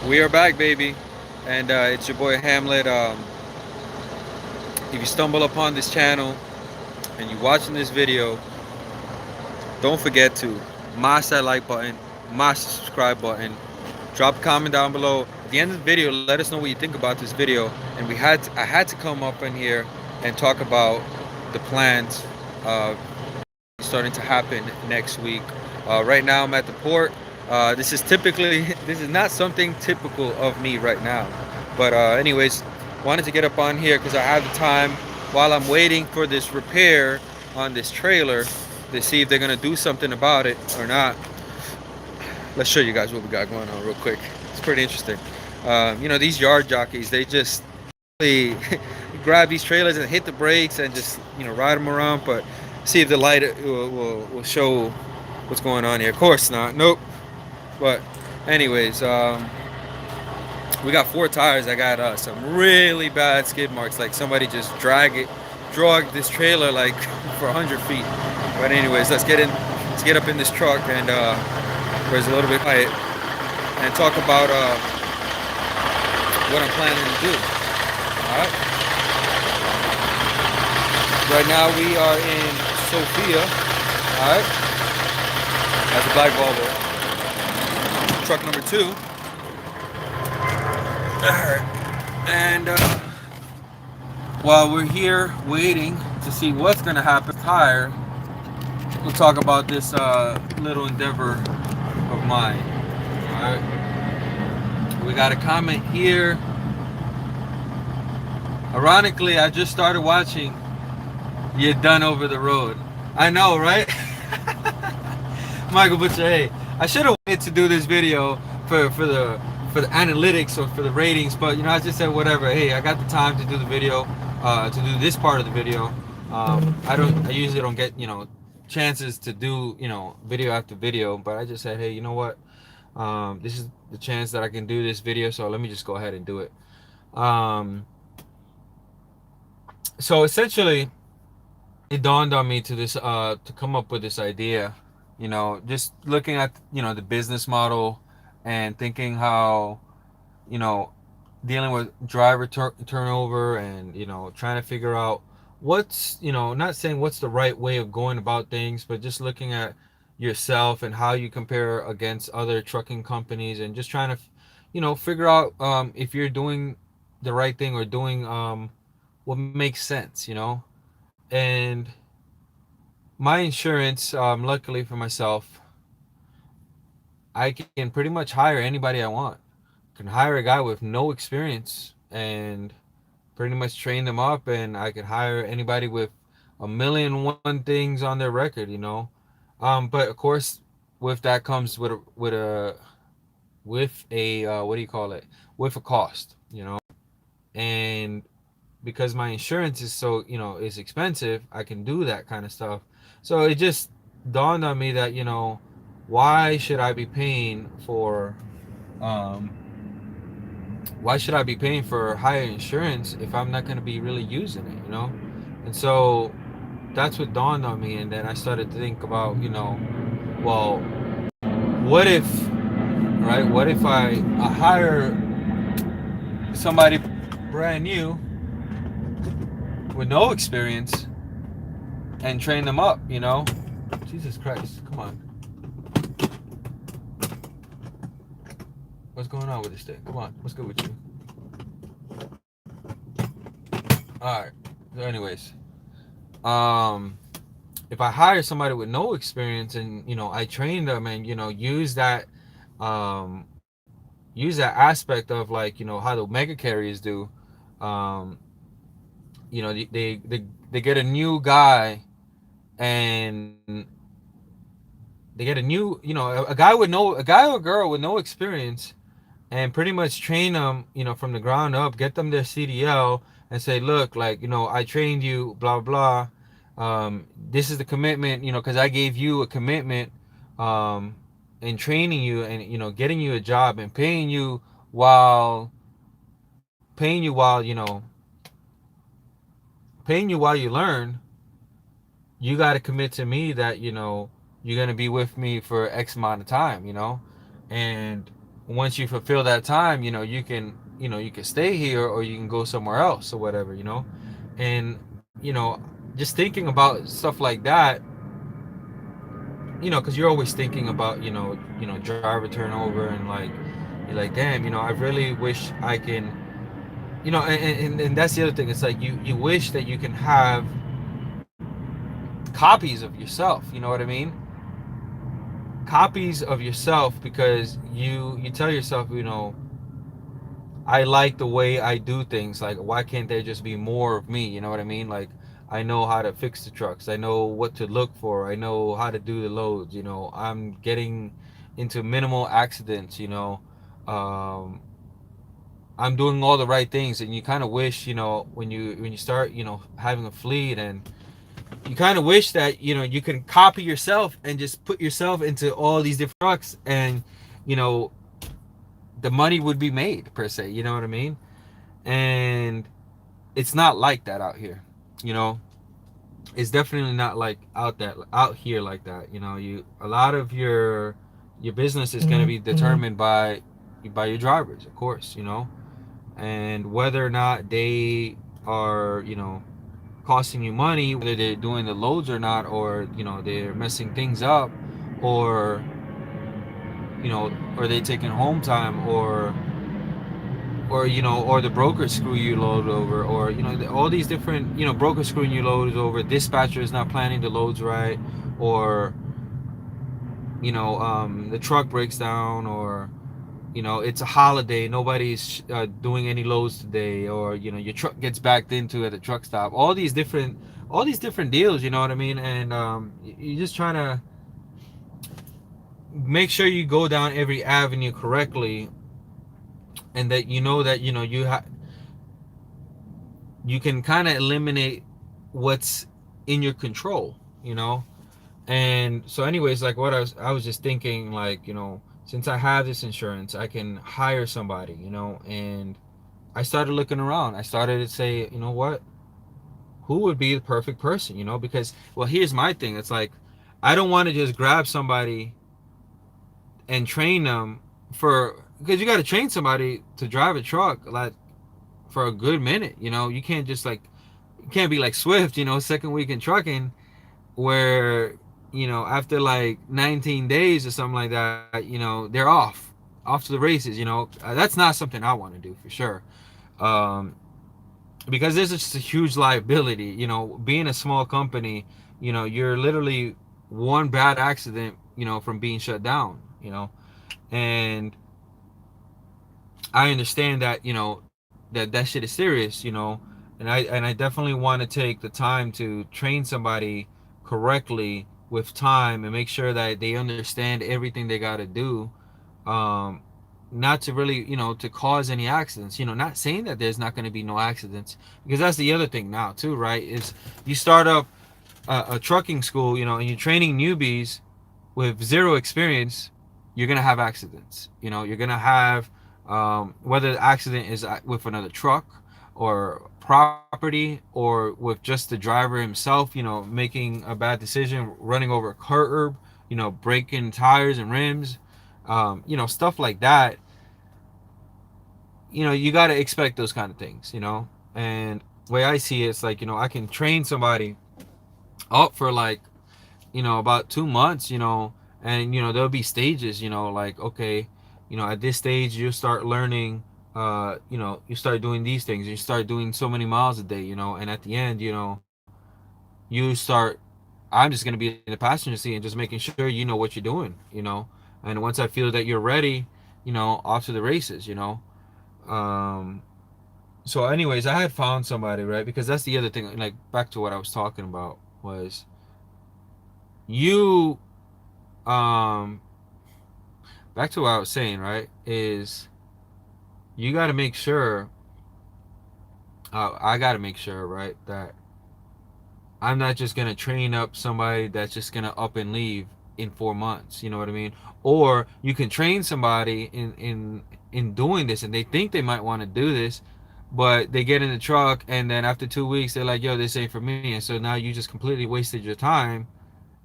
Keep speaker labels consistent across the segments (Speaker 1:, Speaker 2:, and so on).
Speaker 1: We are back, baby, and it's your boy Hamlet. If you stumble upon this channel and you're watching this video, don't forget to mash that like button, mash the subscribe button, drop a comment down below. At the end of the video, let us know what you think about this video. And I had to come up in here and talk about the plans starting to happen next week. Right now, I'm at the port. This is not something typical of me right now. But anyways, wanted to get up on here because I have the time while I'm waiting for this repair on this trailer to see if they're gonna do something about it or not. Let's show you guys what we got going on real quick. It's pretty interesting. These yard jockeys, they just really grab these trailers and hit the brakes and just ride them around, but see if the light will show what's going on here. Of course not. Nope. But anyways, we got four tires. I got some really bad skid marks, like somebody just drug this trailer like for 100 feet. But anyways, let's get up in this truck and where it's a little bit quiet and talk about what I'm planning to do. All right. Right now we are in Sofia. All right. That's a black Volvo. Truck number two. All right. And while we're here waiting to see what's gonna happen, tire, we'll talk about this little endeavor of mine. All right. We got a comment here. Ironically, I just started watching You're Done Over the Road. I know, right? Michael Butcher, hey, I should have waited to do this video for the analytics or for the ratings, but I just said whatever. Hey, I got the time to do the video, to do this part of the video. I usually don't get chances to do video after video, but I just said, hey, you know what? This is the chance that I can do this video, so let me just go ahead and do it. Um, so essentially, it dawned on me to come up with this idea. Just looking at the business model and thinking how you know dealing with driver turnover and trying to figure out what's not saying what's the right way of going about things, but just looking at yourself and how you compare against other trucking companies and just trying to figure out if you're doing the right thing or doing what makes sense. And my insurance, luckily for myself, I can pretty much hire anybody I want. I can hire a guy with no experience and pretty much train them up, and I can hire anybody with a million and one things on their record. But of course, with that comes with a what do you call it? With a cost. And because my insurance is so is expensive, I can do that kind of stuff. So it just dawned on me that why should I be paying for um why should I be paying for higher insurance if I'm not going to be really using it? And so that's what dawned on me, and then I started to think about well, what if, right, what if I hire somebody brand new with no experience and train them up. Jesus Christ, come on. What's going on with this thing? Come on, what's good with you? Alright. So anyways. If I hire somebody with no experience and I train them and um use that aspect of like how the mega carriers do. um they get a new guy, and they get a guy or girl with no experience, and pretty much train them from the ground up, get them their CDL, and say, look, like I trained you, blah blah. This is the commitment, because I gave you a commitment um in training you and getting you a job and while paying you while paying you while you learn. You got to commit to me that you're going to be with me for X amount of time. And once you fulfill that time, you can stay here or you can go somewhere else or whatever, and just thinking about stuff like that, because you're always thinking about driver turnover, and like you're like, damn, I really wish I can, and that's the other thing. It's like you wish that you can have copies of yourself. You know what I mean? Copies of yourself, because you tell yourself, I like the way I do things. Like, why can't there just be more of me? You know what I mean? Like, I know how to fix the trucks. I know what to look for. I know how to do the loads. I'm getting into minimal accidents. Um, I'm doing all the right things, and you kind of wish, when you start, having a fleet, and you kind of wish that you can copy yourself and just put yourself into all these different trucks, and you know the money would be made per se. You know what I mean? And it's not like that out here. You know, it's definitely not like out here like that. You a lot of your business is going to be determined by your drivers, of course. And whether or not they are costing you money, whether they're doing the loads or not, or they're messing things up, or or they taking home time, or the brokers screw you load over, or all these different brokers screwing you loads over, dispatcher is not planning the loads right, or the truck breaks down, or it's a holiday, nobody's doing any loads today, or your truck gets backed into at the truck stop, all these different deals, you know what I mean? And you're just trying to make sure you go down every avenue correctly, and that you can kind of eliminate what's in your control, you know. And so anyways, like, what I was just thinking, like, since I have this insurance, I can hire somebody, and I started looking around. I started to say, you know what, who would be the perfect person, because, well, here's my thing. It's like, I don't want to just grab somebody and train them, because you got to train somebody to drive a truck, like, for a good minute. You can't just, like, you can't be like Swift, second week in trucking, where after like 19 days or something like that, they're off to the races. That's not something I want to do for sure, um, because there's just a huge liability. Being a small company, you're literally one bad accident, from being shut down. And I understand that that shit is serious. And I definitely want to take the time to train somebody correctly with time, and make sure that they understand everything they got to do, um, not to really to cause any accidents. Not saying that there's not going to be no accidents, because that's the other thing now too, right? Is you start up a trucking school, and you're training newbies with zero experience, you're gonna have accidents. You're gonna have, whether the accident is with another truck, or property, or with just the driver himself, making a bad decision, running over a curb, breaking tires and rims, stuff like that. You got to expect those kind of things. And the way I see it, it's like, I can train somebody up for, like, about 2 months, and there'll be stages, like, okay, at this stage you start learning, you start doing these things, you start doing so many miles a day, and at the end, you start, I'm just going to be in the passenger seat and just making sure you know what you're doing. And once I feel that you're ready, off to the races. um so anyways, I had found somebody, right? Because that's the other thing, like, back to what I was talking about, was you um back to what I was saying, right? Is you got to make sure, I got to make sure, right, that I'm not just gonna train up somebody that's just gonna up and leave in 4 months. You know what I mean? Or you can train somebody in doing this, and they think they might want to do this, but they get in the truck, and then after 2 weeks they're like, "Yo, this ain't for me," and so now you just completely wasted your time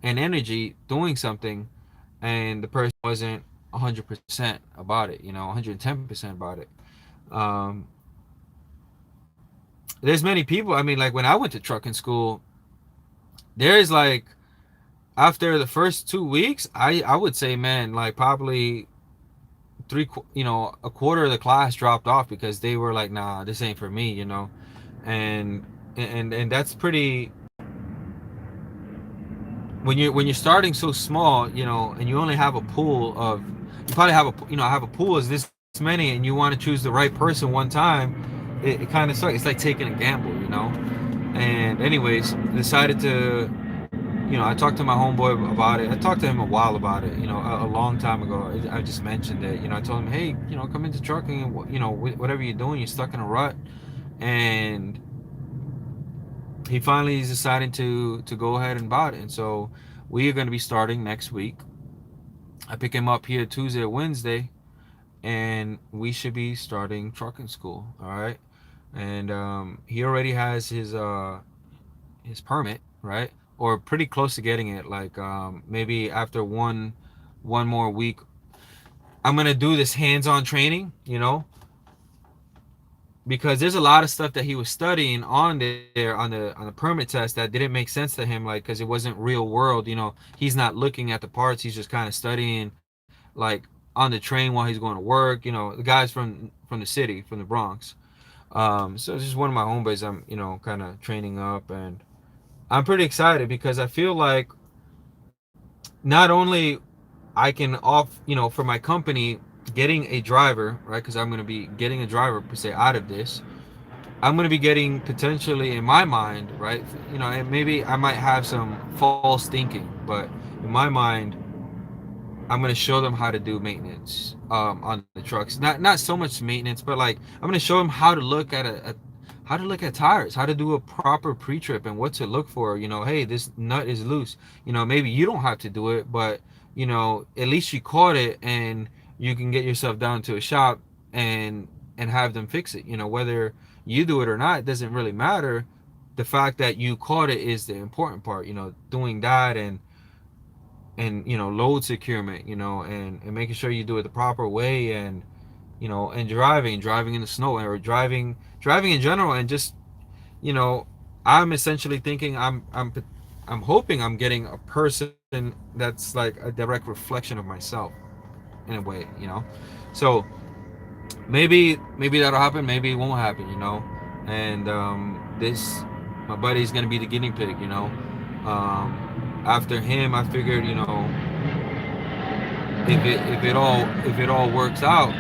Speaker 1: and energy doing something, and the person wasn't 100% about it, 110% about it. Um, there's many people. I mean, like when I went to trucking school, there's like after the first 2 weeks, I would say, man, like probably a quarter of the class dropped off because they were like, nah, this ain't for me. And and that's pretty when you're starting so small, and you only have a pool of you probably have have a pool is this many, and you want to choose the right person one time, it kind of sucks. It's like taking a gamble. And anyways, decided to I talked to my homeboy about it. I talked to him a while about it, a long time ago. I just mentioned it. I told him, hey, come into trucking, and whatever you're doing, you're stuck in a rut. And he finally is deciding to go ahead and buy it. And so we are going to be starting next week. I pick him up here Tuesday or Wednesday, and we should be starting trucking school. All right, and he already has his permit, right? Or pretty close to getting it. Like maybe after one more week, I'm gonna do this hands-on training. Because there's a lot of stuff that he was studying on there on the permit test that didn't make sense to him, like because it wasn't real world. He's not looking at the parts. He's just kind of studying, like on the train while he's going to work. The guys from the city, from the Bronx. So it's just one of my homeboys I'm kind of training up, and I'm pretty excited because I feel like not only I can for my company getting a driver, right? Because I'm going to be getting a driver per se out of this. I'm going to be getting potentially in my mind, right? And maybe I might have some false thinking, but in my mind, I'm going to show them how to do maintenance on the trucks. Not so much maintenance, but like I'm going to show them how to look at how to look at tires, how to do a proper pre-trip, and what to look for. Hey, this nut is loose. Maybe you don't have to do it, but at least you caught it, and you can get yourself down to a shop and have them fix it. Whether you do it or not, it doesn't really matter. The fact that you caught it is the important part. Doing that, and load securement, and making sure you do it the proper way, and driving in the snow, or driving in general. And just you know I'm essentially thinking I'm hoping I'm getting a person that's like a direct reflection of myself in a way. So maybe that'll happen, maybe it won't happen. And this my buddy's gonna be the guinea pig. After him, I figured, if it all works out,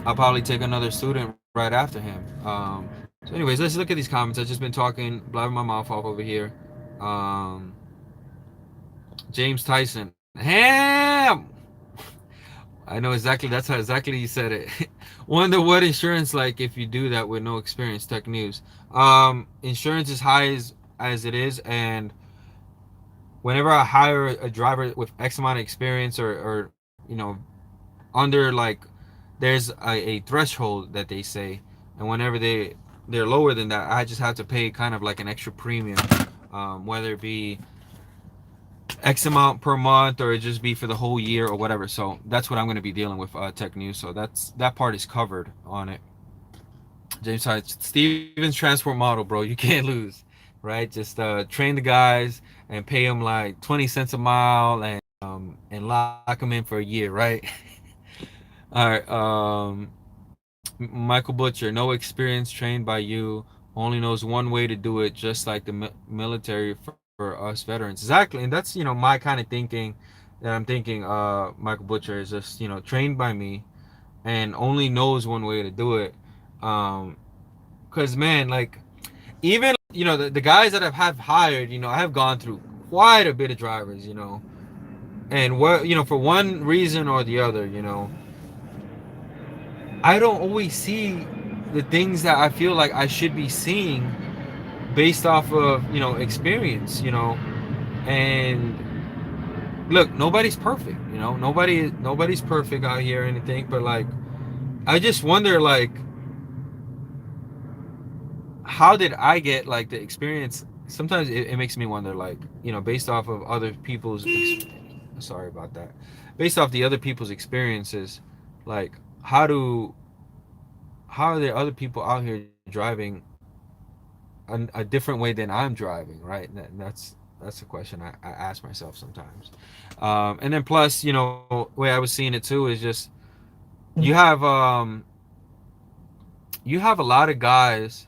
Speaker 1: I'll probably take another student right after him. So anyways, let's look at these comments. I've just been talking, blabbing my mouth off over here. um James Tyson, ham. I know exactly. That's how exactly you said it. Wonder what insurance like if you do that with no experience. Tech news. Insurance is high as it is, and whenever I hire a driver with X amount of experience, or under, like, there's a threshold that they say, and whenever they're lower than that, I just have to pay kind of like an extra premium, whether it be X amount per month or it just be for the whole year or whatever. So that's what I'm going to be dealing with tech news. So that part is covered on it. James Hyde, Steven's transport model, bro. You can't lose, right? Just train the guys and pay them like 20 cents a mile, and lock them in for a year, right? All right. Michael Butcher, no experience, trained by you, only knows one way to do it, just like the military for us veterans. Exactly, and that's my kind of thinking. That I'm thinking. Michael Butcher is just trained by me, and only knows one way to do it. Because man, like, even the guys that have hired, I have gone through quite a bit of drivers, and what for one reason or the other, I don't always see the things that I feel like I should be seeing based off of experience. And look, nobody's perfect. Nobody's perfect out here or anything, but like, I just wonder, like, how did I get like the experience? Sometimes it makes me wonder, like, based off of other people's sorry about that, based off the other people's experiences, like how do how are there other people out here driving a different way than I'm driving, right? That's a question I ask myself sometimes. And then plus, way I was seeing it too is just you have a lot of guys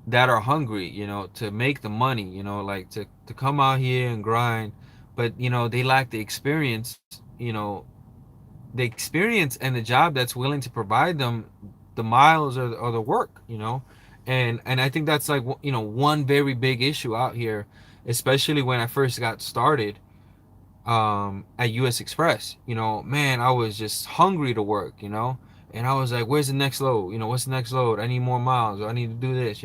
Speaker 1: that are hungry, to make the money, like to come out here and grind, but they lack the experience, the experience and the job that's willing to provide them the miles or the work, and I think that's like one very big issue out here, especially when I first got started at US Express. Man, I was just hungry to work, and I was like, where's the next load? What's the next load? I need more miles, or I need to do this,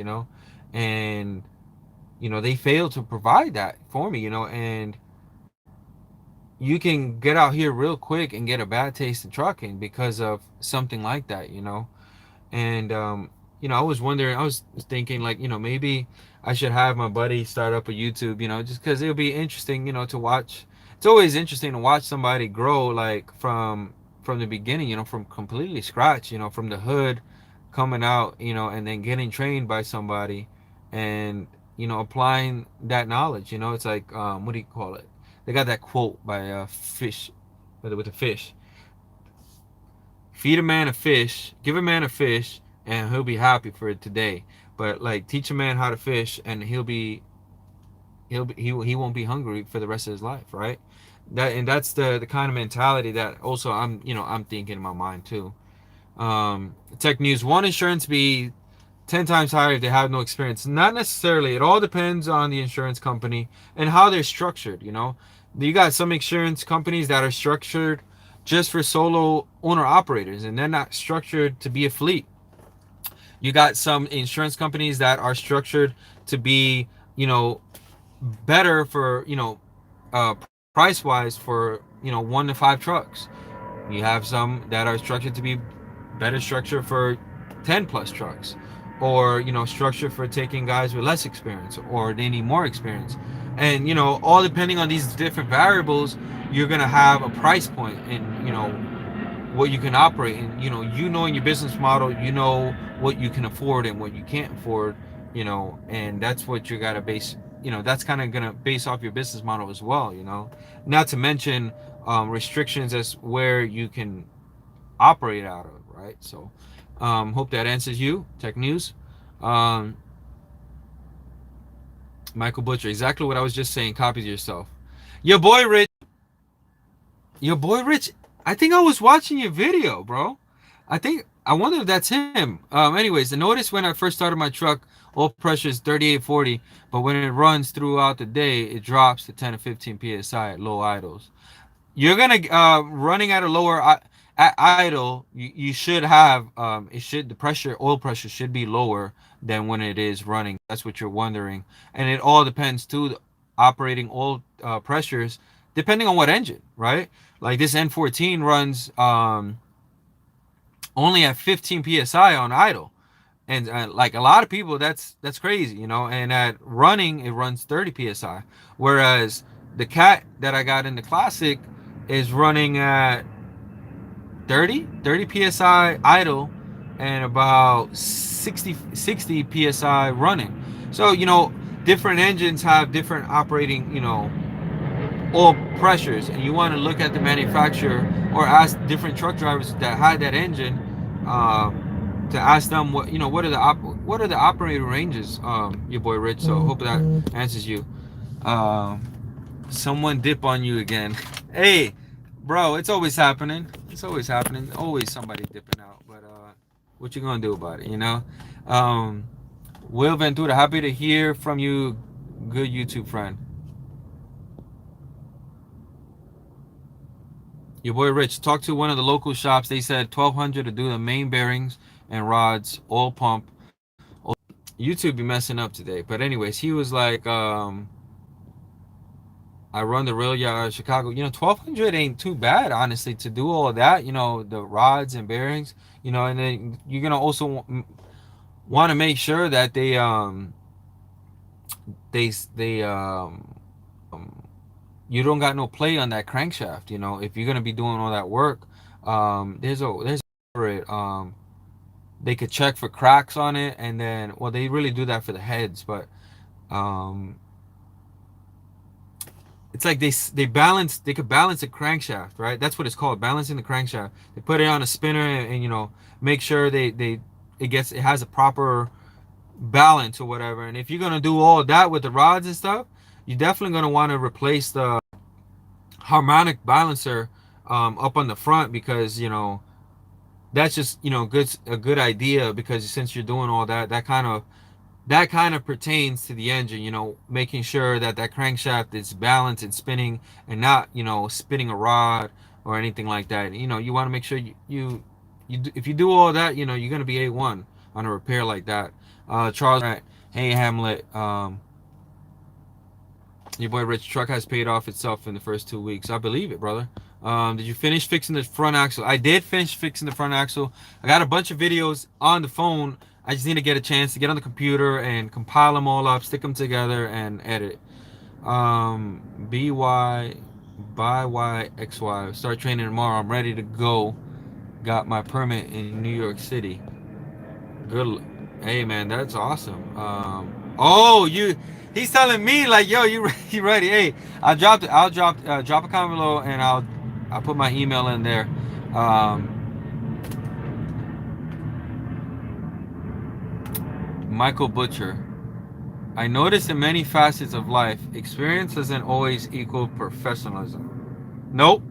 Speaker 1: and they failed to provide that for me, and you can get out here real quick and get a bad taste in trucking because of something like that, and I was wondering, I was thinking like, maybe I should have my buddy start up a YouTube, just because it'll be interesting, to watch. It's always interesting to watch somebody grow, like from the beginning, from completely scratch, from the hood, coming out, and then getting trained by somebody, and applying that knowledge. It's like, what do you call it? They got that quote by Fish, with the fish: feed a man a fish, give a man a fish, and he'll be happy for it today. But like, teach a man how to fish, and he won't be hungry for the rest of his life, right? That's the kind of mentality that also I'm thinking in my mind too. Tech news: Won't insurance be 10 times higher if they have no experience? Not necessarily. It all depends on the insurance company and how they're structured. You got some insurance companies that are structured just for solo owner operators, and they're not structured to be a fleet. You got some insurance companies that are structured to be, better for, price wise for, 1 to 5 trucks. You have some that are structured to be better structured for 10 plus trucks, or structured for taking guys with less experience, or they need more experience. And all depending on these different variables, you're going to have a price point, and what you can operate, and in your business model, what you can afford and what you can't afford, and that's what you got to base, that's kind of going to base off your business model as well, not to mention restrictions as where you can operate out of, right? So hope that answers you. Tech news. um, Michael Butcher: exactly what I was just saying, copies yourself. Your boy Rich, your boy Rich, I think I was watching your video, bro. I wonder if that's him. Anyways, I noticed when I first started my truck, oil pressure is 3840, but when it runs throughout the day, it drops to 10 to 15 psi at low idles. You're gonna running at a lower at idle. You should have the pressure, oil pressure should be lower than when it is running. That's what you're wondering, and it all depends too. The operating oil pressures, depending on what engine, right? Like this N14 runs only at 15 psi on idle, and like a lot of people, that's crazy, and at running it runs 30 psi, whereas the cat that I got in the classic is running at 30 psi idle, and about 60 psi running. So different engines have different operating oil pressures, and you want to look at the manufacturer or ask different truck drivers that had that engine, to ask them what are the operating ranges, your boy Rich. So hope that answers you. um Someone dip on you again. Hey, bro, it's always happening. It's always happening. Always somebody dipping out. But what you gonna do about it? Um, Will Ventura, happy to hear from you, good YouTube friend. Your boy Rich, talked to one of the local shops. They said 1,200 to do the main bearings and rods, oil pump. YouTube be messing up today. But anyways, he was like, I run the rail yard of Chicago. 1,200 ain't too bad, honestly, to do all of that. The rods and bearings. And then you're gonna also want to make sure that they you don't got no play on that crankshaft. You know, if you're gonna be doing all that work, there's for it. They could check for cracks on it, and then well, they really do that for the heads, but um, it's like they could balance a crankshaft, right? That's what it's called, balancing the crankshaft. They put it on a spinner, and you know, make sure it has a proper balance or whatever. And if you're gonna do all that with the rods and stuff, you're definitely gonna want to replace the harmonic balancer up on the front, because you know that's just, you know, a good idea, because since you're doing all that, that kind of pertains to the engine, you know, making sure that that crankshaft is balanced and spinning, and not, you know, spinning a rod or anything like that. You know, you want to make sure if you do all that, you know, you're gonna be A1 on a repair like that. Charles, hey Hamlet, your boy Rich, truck has paid off itself in the first 2 weeks. I believe it, brother. Did you finish fixing the front axle? I did finish fixing the front axle. I got a bunch of videos on the phone. I just need to get a chance to get on the computer and compile them all up, stick them together, and edit. BY, by YXY. Start training tomorrow. I'm ready to go. Got my permit in New York City. Good. Hey man, that's awesome. Oh, he's telling me like, yo, you ready? Hey, drop a comment below, and I'll put my email in there. Michael Butcher. I notice in many facets of life, experience doesn't always equal professionalism. Nope.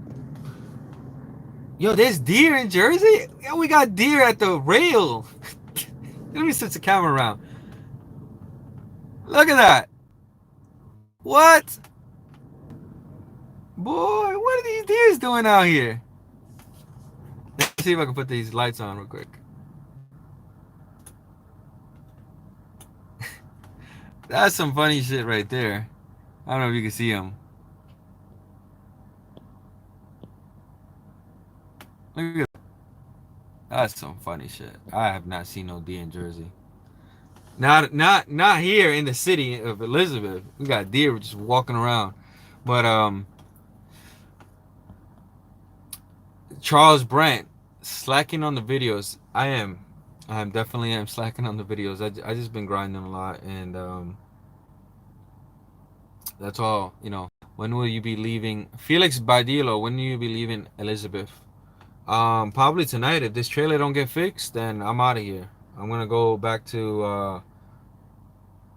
Speaker 1: Yo, there's deer in Jersey. Yo, we got deer at the rail. Let me switch the camera around. Look at that. What? Boy, what are these deers doing out here? Let's see if I can put these lights on real quick. That's some funny shit right there. I don't know if you can see them. Look at that. That's some funny shit. I have not seen no deer in Jersey. Not here in the city of Elizabeth. We got deer just walking around. But Charles Brent, slacking on the videos. I definitely am slacking on the videos. I just been grinding a lot, and that's all. You know, when will you be leaving? Felix Badillo, when will you be leaving Elizabeth? Probably tonight. If this trailer don't get fixed, then I'm out of here. I'm gonna go back to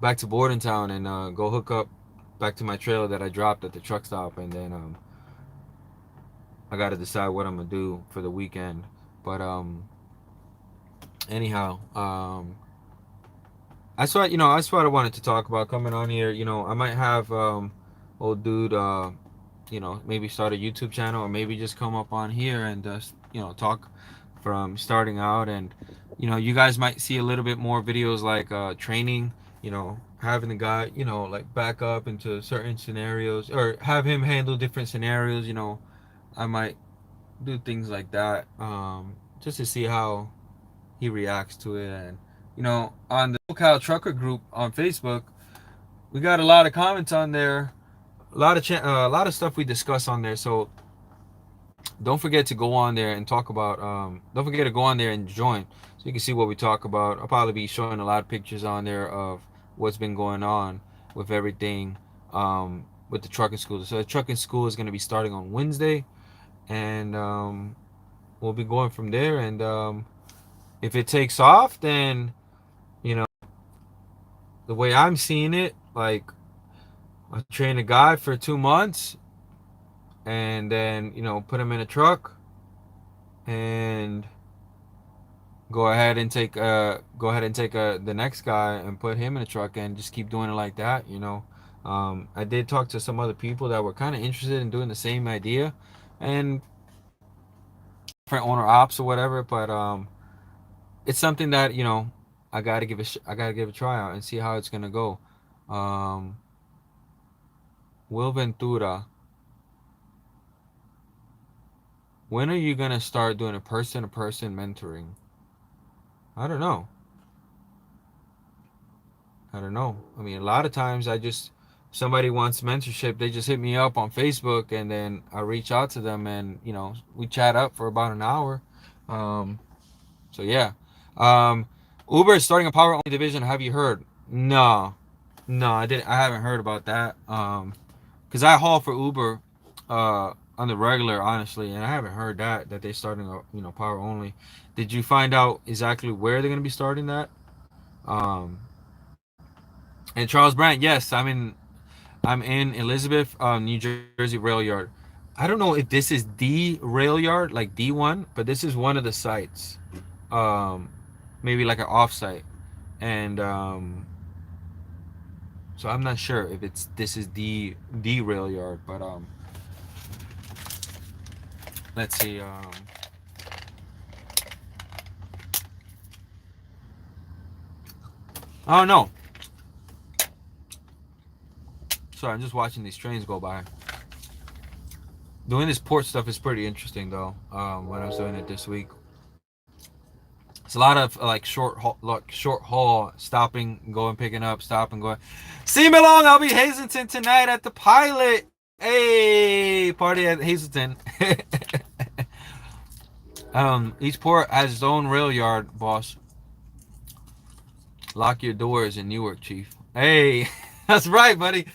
Speaker 1: Bordentown, and go hook up back to my trailer that I dropped at the truck stop, and then I gotta decide what I'm gonna do for the weekend. But anyhow, that's what I wanted to talk about coming on here. You know, I might have old dude, you know, maybe start a YouTube channel, or maybe just come up on here and you know, talk from starting out. And you know, you guys might see a little bit more videos like training, you know, having the guy, you know, like back up into certain scenarios, or have him handle different scenarios. You know, I might do things like that, just to see how he reacts to it. And you know, on the SoCal Trucker group on Facebook, we got a lot of comments on there, a lot of stuff we discuss on there. So don't forget to go on there and talk about. Don't forget to go on there and join, so you can see what we talk about. I'll probably be showing a lot of pictures on there of what's been going on with everything, with the trucking school. So the trucking school is going to be starting on Wednesday, and we'll be going from there. And if it takes off, then you know, the way I'm seeing it, like I train a guy for 2 months, and then you know, put him in a truck, and go ahead and take the next guy and put him in a truck, and just keep doing it like that. You know, I did talk to some other people that were kind of interested in doing the same idea, and different owner ops or whatever. But it's something that, you know, I gotta give a try out and see how it's gonna go. Um, Will Ventura, when are you gonna start doing a person-to-person mentoring? I don't know. I don't know. I mean, a lot of times I just somebody wants mentorship, they just hit me up on Facebook, and then I reach out to them, and we chat up for about an hour. Um, so yeah, um, Uber is starting a power only division. Have you heard? No, no, I didn't. I haven't heard about that. Because I haul for Uber, on the regular, honestly, and I haven't heard that they're starting a power only. Did you find out exactly where they're gonna be starting that? Um, and Charles Brandt, yes, I'm in Elizabeth, New Jersey rail yard. I don't know if this is the rail yard, like D1, but this is one of the sites. Um, Maybe like an offsite, and so I'm not sure if this is the rail yard, but let's see. Oh no, sorry, I'm just watching these trains go by. Doing this port stuff is pretty interesting though. When I was doing it this week, it's a lot of like short haul, stopping, going, picking up, stop and going. See me along. I'll be Hazleton tonight at the Pilot. Hey, party at Hazleton. Each port has its own rail yard, boss. Lock your doors in Newark, Chief. Hey, that's right, buddy.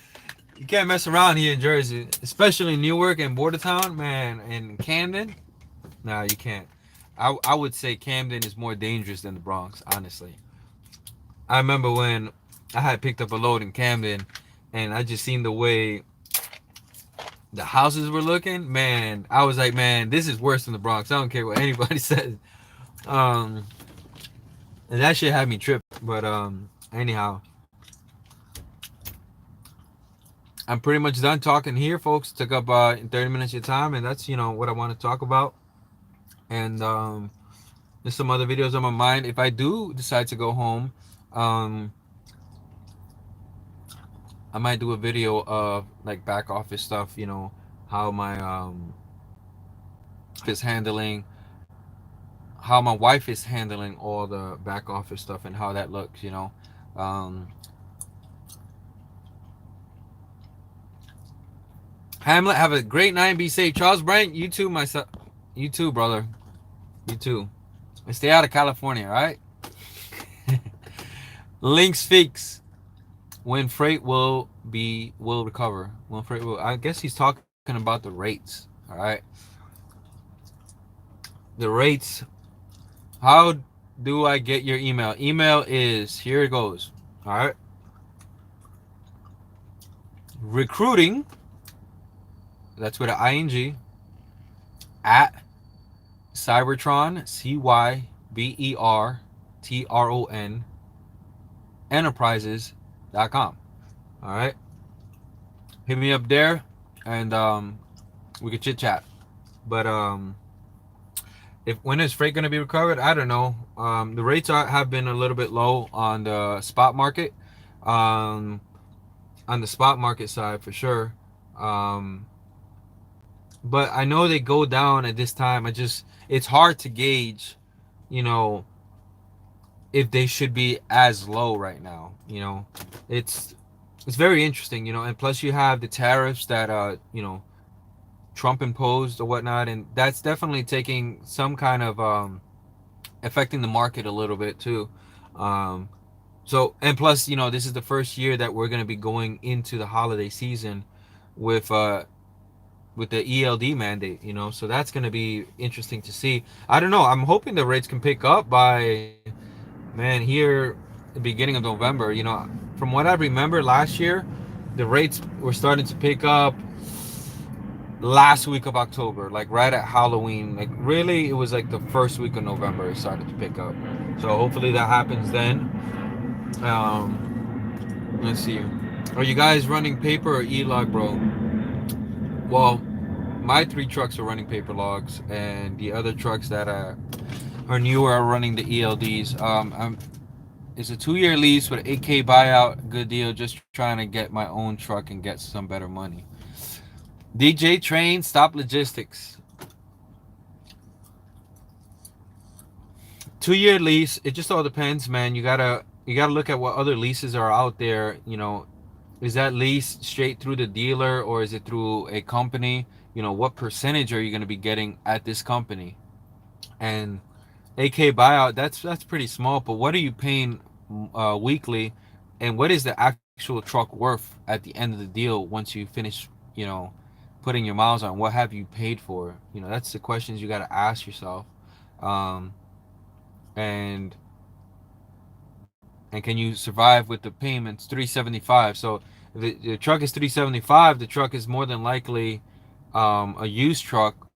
Speaker 1: You can't mess around here in Jersey, especially Newark and Bordertown, man, and Camden. Nah, you can't. I would say Camden is more dangerous than the Bronx, honestly. I remember when I had picked up a load in Camden, and I just seen the way the houses were looking. Man, I was like, man, this is worse than the Bronx. I don't care what anybody says. Um, and that shit had me tripped. But anyhow, I'm pretty much done talking here, folks. Took up 30 minutes of your time, and that's what I want to talk about. And there's some other videos on my mind. If I do decide to go home, um, I might do a video of like back office stuff. How my is handling, how my wife is handling all the back office stuff, and how that looks. Um, Hamlet, have a great night. Be safe. Charles Brandt, you too, myself. You too, brother. You too. And stay out of California, all right? Links fix. When freight will recover. When freight will. I guess he's talking about the rates. All right. The rates. How do I get your email? Email is, here it goes. All right. Recruiting. That's with an ing. At Cybertron, CYBERTRON enterprises.com. All right. Hit me up there, and we could chit chat. But if when is freight going to be recovered? I don't know. The rates have been a little bit low on the spot market. On the spot market side for sure. But I know they go down at this time. It's hard to gauge, you know, if they should be as low right now. It's very interesting, and plus you have the tariffs that Trump imposed or whatnot, and that's definitely taking some kind of affecting the market a little bit too. So, and plus, this is the first year that we're going to be going into the holiday season with the ELD mandate, so that's going to be interesting to see. I don't know. I'm hoping the rates can pick up by, man, here the beginning of November. From what I remember last year, the rates were starting to pick up last week of October, like right at Halloween. Like really, it was like the first week of November it started to pick up. So hopefully that happens then. Let's see. Are you guys running paper or e-log, bro? Well, my 3 trucks are running paper logs, and the other trucks that are newer are running the ELDs. It's a 2-year lease with an 8K buyout. Good deal. Just trying to get my own truck and get some better money. DJ Train, stop logistics. 2-year lease. It just all depends, man. You gotta look at what other leases are out there. Is that lease straight through the dealer or is it through a company? You know, what percentage are you going to be getting at this company? And AK buyout, that's pretty small, but what are you paying weekly, and what is the actual truck worth at the end of the deal once you finish, you know, putting your miles on? What have you paid for? You know, that's the questions you got to ask yourself. Um, and can you survive with the payments 375? So if the truck is 375, the truck is more than likely a used truck.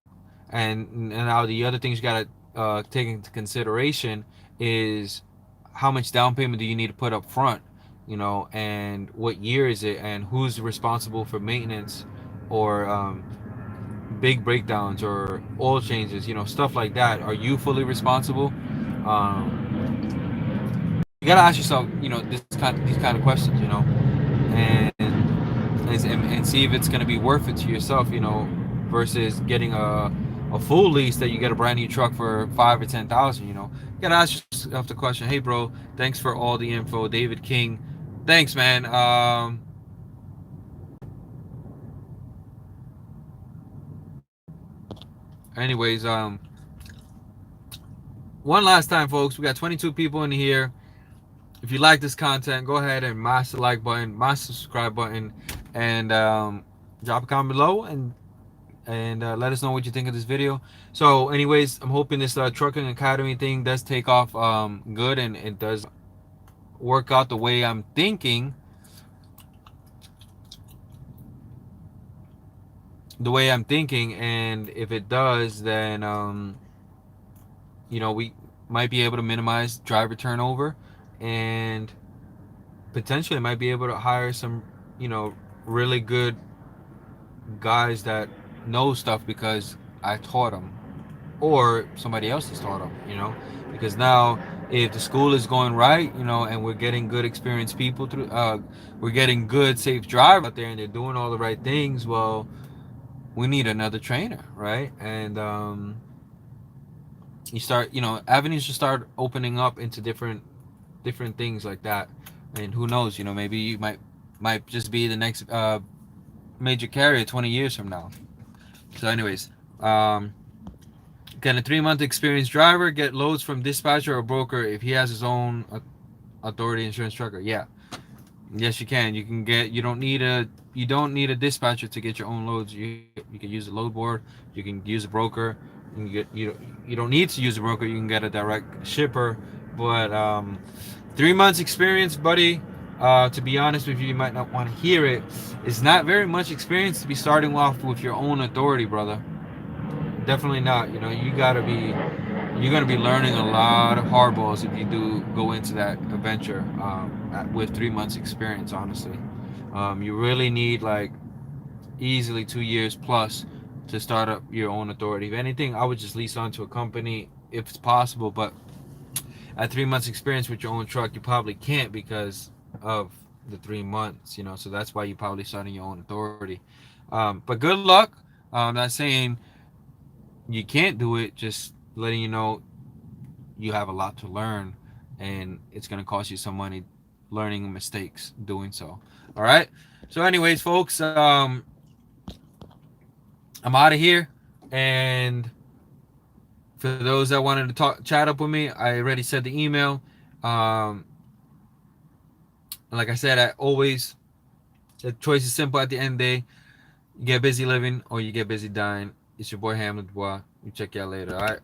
Speaker 1: And now the other things you got to take into consideration is how much down payment do you need to put up front, you know, and what year is it, and who's responsible for maintenance, or big breakdowns or oil changes, you know, stuff like that. Are you fully responsible? You got to ask yourself, you know, these kind of questions, you know, and see if it's going to be worth it to yourself, you know, versus getting a full lease that you get a brand new truck for 5 or 10 thousand. You know, you got to ask yourself the question, hey, bro, thanks for all the info, David King. Thanks, man. Anyways, one last time, folks, we got 22 people in here. If you like this content, go ahead and mash the like button, mash the subscribe button, and drop a comment below, and let us know what you think of this video. So anyways, I'm hoping this trucking academy thing does take off good, and it does work out the way I'm thinking. And if it does, then you know, we might be able to minimize driver turnover, and potentially might be able to hire some, you know, really good guys that know stuff because I taught them, or somebody else has taught them, you know, because now if the school is going right, you know, and we're getting good experienced people through, we're getting good safe drivers out there, and they're doing all the right things. Well, we need another trainer, right? And you start, you know, avenues just start opening up into different things like that. And who knows, you know, maybe you might just be the next major carrier 20 years from now. So anyways, um can a 3 month experienced driver get loads from dispatcher or broker if he has his own authority insurance trucker? Yeah, yes you can. You can get. You don't need a dispatcher to get your own loads. You can use a load board. You can use a broker. You can get you don't need to use a broker. You can get a direct shipper. But 3 months experience, buddy. To be honest with you, you might not want to hear it. It's not very much experience to be starting off with your own authority, brother. Definitely not. You know, you're gonna be learning a lot of hardballs if you do go into that adventure with 3 months experience. Honestly, you really need like easily 2 years plus to start up your own authority. If anything, I would just lease onto a company if it's possible. But at 3 months experience with your own truck, you probably can't because of the 3 months. You know, so that's why you probably starting your own authority. But good luck. I'm not saying you can't do it, just letting you know you have a lot to learn, and it's going to cost you some money learning mistakes doing so. All right, so anyways, folks, I'm out of here. And for those that wanted to chat up with me, I already said the email. um like I said, I always, the choice is simple at the end of the day. You get busy living or you get busy dying. It's your boy Hamlet Bois. We check y'all later. All right.